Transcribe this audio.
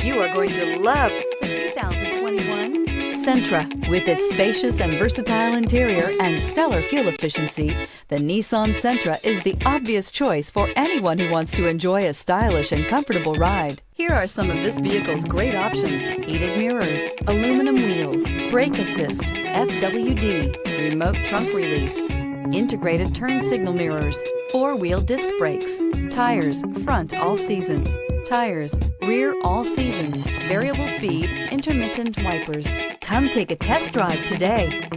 You are going to love the 2021 Sentra. With its spacious and versatile interior and stellar fuel efficiency, the Nissan Sentra is the obvious choice for anyone who wants to enjoy a stylish and comfortable ride. Here are some of this vehicle's great options: heated mirrors, aluminum wheels, brake assist, FWD, remote trunk release, integrated turn signal mirrors, four-wheel disc brakes, tires front all season, tires rear all season, variable speed, intermittent wipers. Come take a test drive today.